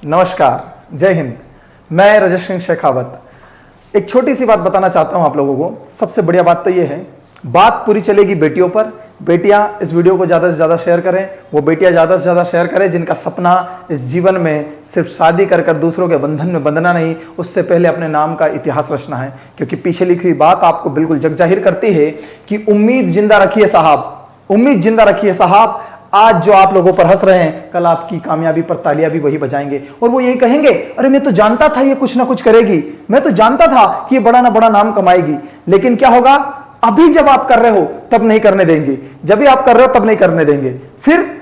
नमस्कार, जय हिंद। मैं रजत सिंह शेखावत एक छोटी सी बात बताना चाहता हूं आप लोगों को। सबसे बढ़िया बात तो यह है, बात पूरी चलेगी बेटियों पर। बेटियां इस वीडियो को ज़्यादा से ज़्यादा शेयर करें। वो बेटियां ज़्यादा से ज़्यादा शेयर करें जिनका सपना इस जीवन में सिर्फ शादी कर कर दूसरों के बंधन में बंधना नहीं, उससे पहले अपने नाम का इतिहास रचना है। क्योंकि पीछे लिखी हुई बात आपको बिल्कुल जग जाहिर करती है कि उम्मीद जिंदा रखिए साहब, उम्मीद जिंदा रखिए साहब। आज जो आप लोगों पर हंस रहे हैं, कल आपकी कामयाबी पर तालियां भी वही बजाएंगे और वो यही कहेंगे, अरे मैं तो जानता था ये कुछ ना कुछ करेगी, मैं तो जानता था कि ये बड़ा ना बड़ा नाम कमाएगी। लेकिन क्या होगा, अभी जब आप कर रहे हो तब नहीं करने देंगे, जब भी आप कर रहे हो तब नहीं करने देंगे। फिर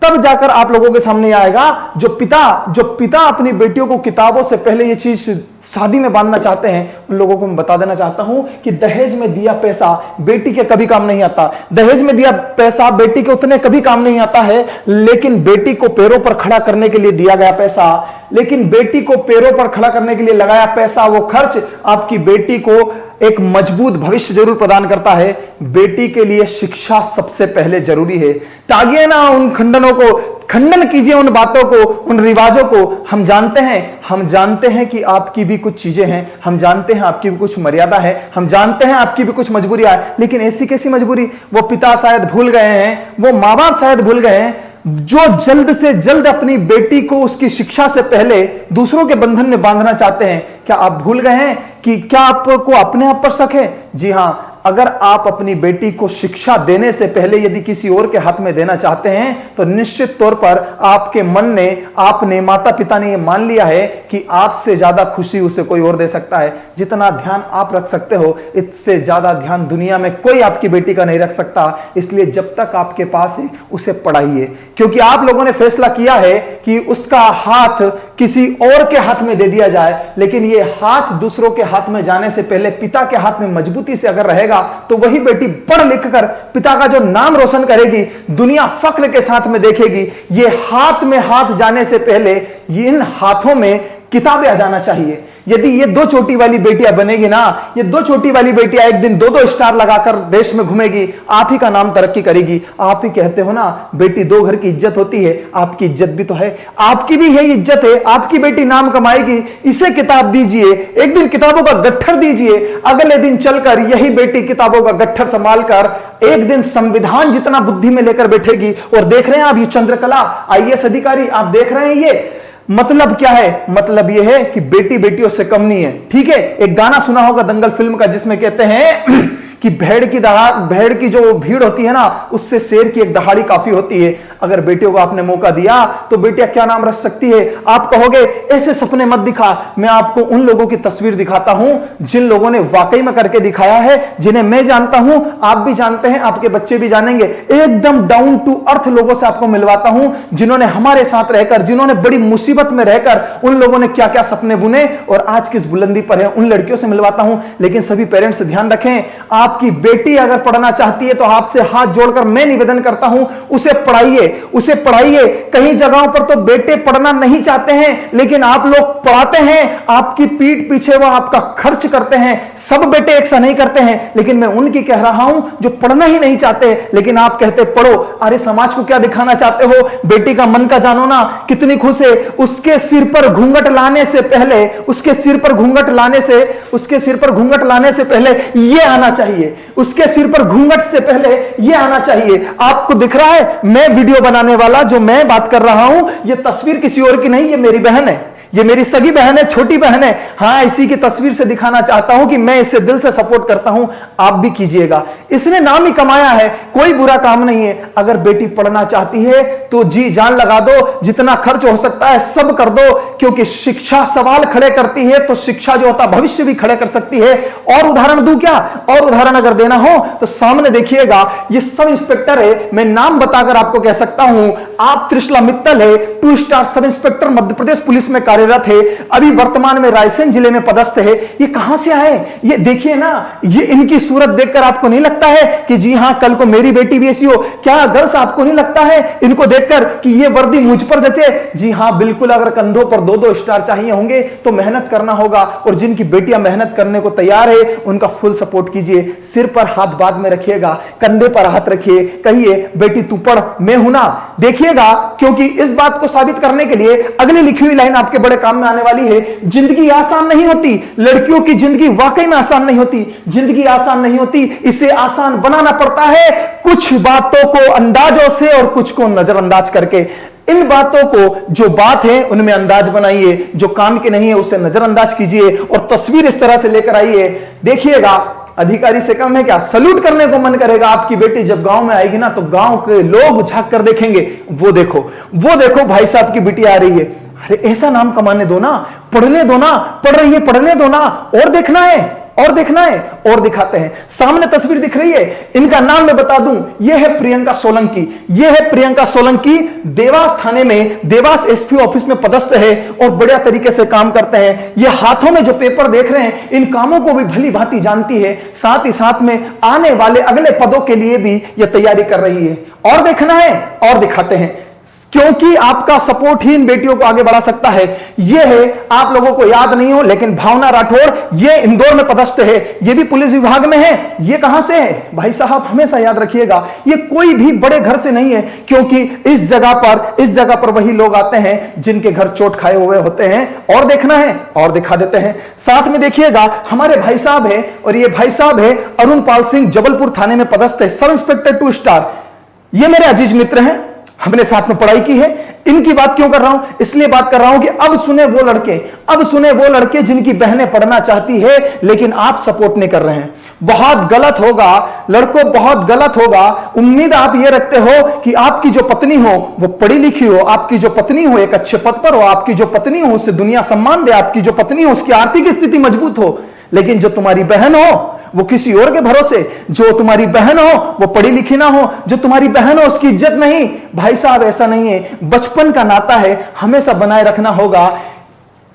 तब जाकर आप लोगों के सामने आएगा जो पिता अपनी बेटियों को किताबों से पहले ये चीज शादी में बांधना चाहते हैं, उन लोगों को मैं बता देना चाहता हूं कि दहेज में दिया पैसा बेटी के कभी काम नहीं आता। दहेज में दिया पैसा बेटी के उतने कभी काम नहीं आता है, लेकिन बेटी को पैरों पर खड़ा करने के लिए दिया गया पैसा, लेकिन बेटी को पैरों पर खड़ा करने के लिए लगाया पैसा, वो खर्च आपकी बेटी को एक मजबूत भविष्य जरूर प्रदान करता है। बेटी के लिए शिक्षा सबसे पहले जरूरी है। तागिए ना उन खंडनों को, खंडन कीजिए उन बातों को, उन रिवाजों को। हम जानते हैं कि आपकी भी कुछ चीजें हैं, हम जानते हैं आपकी भी कुछ मर्यादा है, हम जानते हैं आपकी भी कुछ मजबूरियां हैं। लेकिन ऐसी कैसी मजबूरी वो पिता शायद भूल गए हैं, वो मां बाप शायद भूल गए हैं, जो जल्द से जल्द अपनी बेटी को उसकी शिक्षा से पहले दूसरों के बंधन में बांधना चाहते हैं। क्या आप भूल गए हैं कि क्या आपको अपने आप पर शक है? जी हां, अगर आप अपनी बेटी को शिक्षा देने से पहले यदि किसी और के हाथ में देना चाहते हैं तो निश्चित तौर पर आपके मन ने, आपने, माता पिता ने यह मान लिया है कि आपसे ज्यादा खुशी उसे कोई और दे सकता है। जितना ध्यान आप रख सकते हो, इससे ज्यादा ध्यान दुनिया में कोई आपकी बेटी का नहीं रख सकता। इसलिए जब तक आपके पास है उसे पढ़ाइए, क्योंकि आप लोगों ने फैसला किया है कि उसका हाथ किसी और के हाथ में दे दिया जाए। लेकिन यह हाथ दूसरों के हाथ में जाने से पहले पिता के हाथ में मजबूती से अगर रहेगा तो वही बेटी पढ़ लिख कर पिता का जो नाम रोशन करेगी, दुनिया फख्र के साथ में देखेगी। ये हाथ में हाथ जाने से पहले इन हाथों में किताबें आ जाना चाहिए। यदि ये दो चोटी वाली बेटियां बनेगी ना, ये दो चोटी वाली बेटियां एक दिन दो स्टार लगाकर देश में घूमेगी, आप ही का नाम तरक्की करेगी। आप ही कहते हो ना, बेटी दो घर की इज्जत होती है, आपकी इज्जत भी तो है, आपकी भी है इज्जत है, आपकी बेटी नाम कमाएगी। इसे किताब दीजिए, एक दिन किताबों का गट्ठर दीजिए, अगले दिन चलकर यही बेटी किताबों का गट्ठर संभाल कर एक दिन संविधान जितना बुद्धि में लेकर बैठेगी। और देख रहे हैं आप ये चंद्रकला IAS अधिकारी, आप देख रहे हैं ये मतलब क्या है? मतलब यह है कि बेटी बेटियों से कम नहीं है। ठीक है, एक गाना सुना होगा दंगल फिल्म का जिसमें कहते हैं कि भेड़ की जो भीड़ होती है ना, उससे शेर की एक दहाड़ी काफी होती है। अगर बेटियों को आपने मौका दिया तो बेटियां क्या नाम रख सकती है? आप कहोगे ऐसे सपने मत दिखा। मैं आपको उन लोगों की तस्वीर दिखाता हूं जिन लोगों ने वाकई में करके दिखाया है, जिन्हें मैं जानता हूं, आप भी जानते हैं, आपके बच्चे भी जानेंगे। एकदम डाउन टू अर्थ लोगों से आपको मिलवाता हूं, जिन्होंने हमारे साथ रहकर, जिन्होंने बड़ी मुसीबत में रहकर उन लोगों ने क्या क्या सपने बुने और आज किस बुलंदी पर है, उन लड़कियों से मिलवाता हूं। लेकिन सभी पेरेंट्स ध्यान रखें, आपकी बेटी अगर पढ़ना चाहती है तो आपसे हाथ जोड़कर मैं निवेदन करता हूं, उसे पढ़ाइए, उसे पढ़ाइए। कई जगहों पर तो बेटे पढ़ना नहीं चाहते हैं, लेकिन आप लोग पढ़ाते हैं, आपकी पीठ पीछे वो आपका खर्च करते हैं। सब बेटे एक सा नहीं करते हैं, लेकिन मैं उनकी कह रहा हूं जो पढ़ना ही नहीं चाहते, लेकिन आप कहते पढ़ो। अरे समाज को क्या दिखाना चाहते हो? बेटी का मन का जानो ना, कितनी खुश है। उसके सिर पर घूंघट लाने से पहले, उसके सिर पर घूंघट लाने से पहले यह आना चाहिए, उसके सिर पर घूंघट से पहले यह आना चाहिए। आपको दिख रहा है मैं वीडियो बनाने वाला, जो मैं बात कर रहा हूं, यह तस्वीर किसी और की नहीं, ये मेरी बहन है, ये मेरी सगी बहन है, छोटी बहन है। हाँ, इसी की तस्वीर से दिखाना चाहता हूं कि मैं इसे दिल से सपोर्ट करता हूं, आप भी कीजिएगा। इसने नाम ही कमाया है, कोई बुरा काम नहीं है। अगर बेटी पढ़ना चाहती है तो जी जान लगा दो, जितना खर्च हो सकता है सब कर दो, क्योंकि शिक्षा सवाल खड़े करती है तो शिक्षा जो होता भविष्य भी खड़े कर सकती है। और उदाहरण दूं क्या? और उदाहरण अगर देना हो तो सामने देखिएगा, ये सब इंस्पेक्टर है, मैं नाम बताकर आपको कह सकता हूं। आप त्रिशला मित्तल है, 2 star sub inspector Madhya Pradesh police में कार्यरत है, अभी वर्तमान में रायसेन जिले में पदस्थ है। ये कहां से आए? ये देखिए ना, ये इनकी सूरत देखकर आपको नहीं लगता है कि जी हां कल को मेरी बेटी भी ऐसी हो? क्या गर्ल्स आपको नहीं लगता है इनको देखकर कि ये वर्दी मुझ पर जचे? जी हां बिल्कुल। अगर कंधों पर 2-2 स्टार चाहिए होंगे तो मेहनत करना होगा, और जिनकी बेटियां मेहनत करने को तैयार है उनका फुल सपोर्ट कीजिए। सिर पर हाथ बाद में रखिएगा, कंधे पर हाथ रखिए, कहिए बेटी तू पढ़, मैं हूं ना। देखिएगा, क्योंकि इस बात को साबित करने के लिए अगली लिखी हुई लाइन आपके बड़े काम में आने वाली है। जिंदगी आसान नहीं होती, लड़कियों की जिंदगी वाकई में आसान नहीं होती। जिंदगी आसान नहीं होती, इसे आसान बनाना पड़ता है कुछ बातों को अंदाजों से और कुछ को नजरअंदाज करके। इन बातों को जो बात है उनमें अंदाज बनाइए, जो काम की नहीं है उसे नजरअंदाज कीजिए और तस्वीर इस तरह से लेकर आइए। देखिएगा, अधिकारी से कम है क्या? सल्यूट करने को मन करेगा। आपकी बेटी जब गांव में आएगी ना तो गांव के लोग झांक कर देखेंगे, वो देखो भाई साहब की बेटी आ रही है। अरे ऐसा नाम कमाने दो ना, पढ़ने दो ना, पढ़ रही है पढ़ने दो ना, और देखना है और देखना है। और दिखाते हैं, सामने तस्वीर दिख रही है, इनका नाम मैं बता दूं, यह है प्रियंका सोलंकी। यह है प्रियंका सोलंकी, देवास थाने में, देवास एसपी ऑफिस में पदस्थ है और बढ़िया तरीके से काम करते हैं। ये हाथों में जो पेपर देख रहे हैं, इन कामों को भी भली भांति जानती है, साथ ही साथ में आने वाले अगले पदों के लिए भी यह तैयारी कर रही है। और देखना है और दिखाते हैं, क्योंकि आपका सपोर्ट ही इन बेटियों को आगे बढ़ा सकता है। यह है, आप लोगों को याद नहीं हो लेकिन भावना राठौर, ये इंदौर में पदस्थ है, ये भी पुलिस विभाग में है। ये कहां से है भाई साहब? हमेशा याद रखिएगा, ये कोई भी बड़े घर से नहीं है, क्योंकि इस जगह पर वही लोग आते हैं जिनके घर चोट खाए हुए होते हैं। और देखना है और दिखा देते हैं। साथ में देखिएगा, हमारे भाई साहब है, और ये भाई साहब है अरुण पाल सिंह, जबलपुर थाने में पदस्थ है, सब इंस्पेक्टर 2 स्टार। ये मेरे अजीज मित्र हैं, हमने साथ में पढ़ाई की है। इनकी बात क्यों कर रहा हूं? इसलिए बात कर रहा हूं कि अब सुने वो लड़के जिनकी बहनें पढ़ना चाहती है लेकिन आप सपोर्ट नहीं कर रहे हैं। बहुत गलत होगा लड़कों, बहुत गलत होगा। उम्मीद आप ये रखते हो कि आपकी जो पत्नी हो वो पढ़ी लिखी हो, आपकी जो पत्नी हो एक अच्छे पद पर हो, आपकी जो पत्नी हो उससे दुनिया सम्मान दे, आपकी जो पत्नी हो उसकी आर्थिक स्थिति मजबूत हो। लेकिन जो तुम्हारी बहन हो वो किसी और के भरोसे, जो तुम्हारी बहन हो वो पढ़ी लिखी ना हो, जो तुम्हारी बहन हो उसकी इज्जत नहीं। भाई साहब ऐसा नहीं है, बचपन का नाता है, हमेशा बनाए रखना होगा।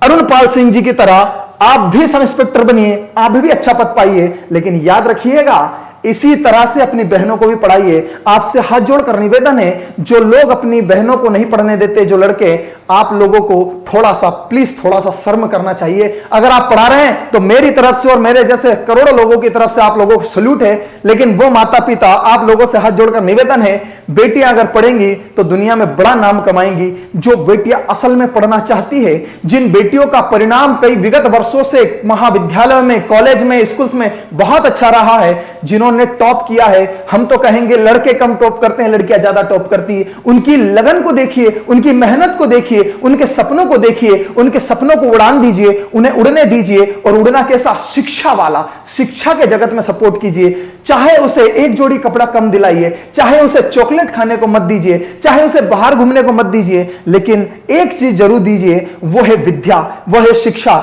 अरुण पाल सिंह जी की तरह आप भी सब इंस्पेक्टर बनिए, आप भी अच्छा पद पाइए, लेकिन याद रखिएगा इसी तरह से अपनी बहनों को भी पढ़ाइए। आपसे हाथ जोड़कर निवेदन है, जो लोग अपनी बहनों को नहीं पढ़ने देते, जो लड़के, आप लोगों को थोड़ा सा शर्म करना चाहिए। अगर आप पढ़ा रहे हैं तो मेरी तरफ से और मेरे जैसे करोड़ों लोगों की तरफ से आप लोगों को सल्यूट है। लेकिन वो माता पिता, आप लोगों से हाथ जोड़कर निवेदन है, बेटियां अगर पढ़ेंगी तो दुनिया में बड़ा नाम कमाएंगी। जो बेटियां असल में पढ़ना चाहती है, जिन बेटियों का परिणाम कई विगत वर्षों से महाविद्यालय में, कॉलेज में, स्कूल्स में बहुत अच्छा रहा है, जिन्होंने टॉप किया है, हम तो कहेंगे लड़के कम टॉप करते हैं, लड़कियां ज्यादा टॉप करती है। उनकी लगन को देखिए, उनकी मेहनत को देखिए, उनके सपनों को देखिए, उनके सपनों को उड़ान दीजिए, उन्हें उड़ने दीजिए। और उड़ना कैसा? शिक्षा वाला। शिक्षा के जगत में सपोर्ट कीजिए। चाहे उसे एक जोड़ी कपड़ा कम दिलाइए, चाहे उसे चॉकलेट खाने को मत दीजिए, चाहे उसे बाहर घूमने को मत दीजिए, लेकिन एक चीज जरूर दीजिए, वो है विद्या, वो है शिक्षा।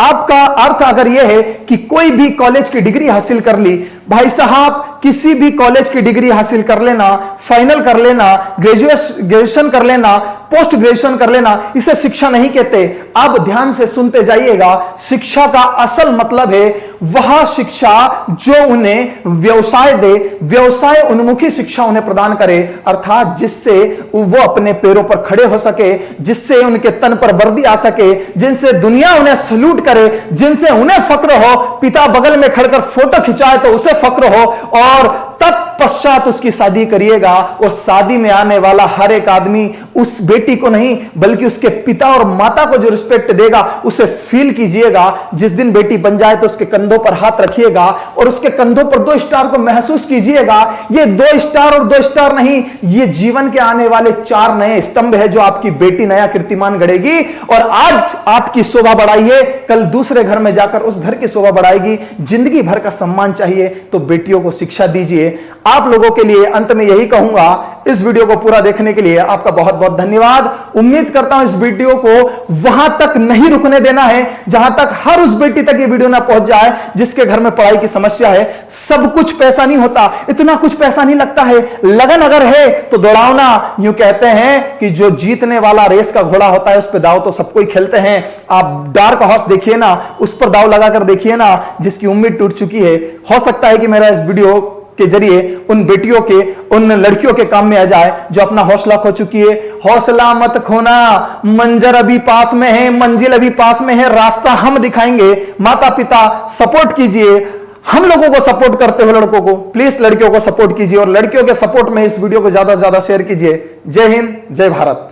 आपका अर्थ अगर यह है कि कोई भी कॉलेज की डिग्री हासिल कर ली, भाई साहब किसी भी कॉलेज की डिग्री हासिल कर लेना, फाइनल कर लेना, ग्रेजुएशन कर लेना, पोस्ट ग्रेजुएशन कर लेना, इसे शिक्षा नहीं कहते। अब ध्यान से सुनते जाइएगा, शिक्षा का असल मतलब है वह शिक्षा जो उन्हें व्यवसाय दे, व्यवसाय उन्मुखी शिक्षा उन्हें प्रदान करे, अर्थात जिससे वो अपने पैरों पर खड़े हो सके, जिससे उनके तन पर वर्दी आ सके, जिनसे दुनिया उन्हें सल्यूट करे, जिनसे उन्हें फक्र हो। पिता बगल में खड़कर फोटो खिंचाए तो उसे फक्र हो, और तत्पश्चात उसकी शादी करिएगा। और शादी में आने वाला हर एक आदमी उस बेटी को नहीं बल्कि उसके पिता और माता को जो रिस्पेक्ट देगा उसे फील कीजिएगा। जिस दिन बेटी बन जाए तो उसके कंधों पर हाथ रखिएगा और उसके कंधों पर 2 स्टार को महसूस कीजिएगा। ये 2 स्टार और 2 स्टार नहीं, ये जीवन के आने वाले 4 नए स्तंभ है जो आपकी बेटी नया कीर्तिमान गढ़ेगी। और आज आपकी शोभा बढ़ाइए, कल दूसरे घर में जाकर उस घर की शोभा बढ़ाएगी। जिंदगी भर का सम्मान चाहिए तो बेटियों को शिक्षा दीजिए। लिए आप लोगों के लिए अंत में यही कहूंगा, इस वीडियो को पूरा देखने के लिए आपका बहुत बहुत धन्यवाद। उम्मीद करता हूं इस वीडियो को वहां तक नहीं रुकने देना है जहां तक हर उस बेटी तक ये वीडियो ना पहुंच जाए जिसके घर में पढ़ाई की समस्या है। सब कुछ पैसा नहीं होता, इतना कुछ पैसा नहीं लगता है, लगन अगर है तो दौड़ाओ ना। यूं कहते हैं कि जो जीतने वाला रेस का घोड़ा होता है उस पर दाव तो सबको ही खेलते हैं। आप डार्क हॉर्स देखिए ना, उस पर दाव लगाकर देखिए ना, जिसकी उम्मीद टूट चुकी है। हो सकता है कि मेरा इस वीडियो के जरिए उन बेटियों के, उन लड़कियों के काम में आ जाए जो अपना हौसला खो चुकी है। हौसला मत खोना, मंजर अभी पास में है, मंजिल अभी पास में है, रास्ता हम दिखाएंगे। माता पिता सपोर्ट कीजिए, हम लोगों को सपोर्ट करते हो, लड़कों को प्लीज लड़कियों को सपोर्ट कीजिए और लड़कियों के सपोर्ट में इस वीडियो को ज्यादा से ज्यादा शेयर कीजिए। जय हिंद, जय भारत।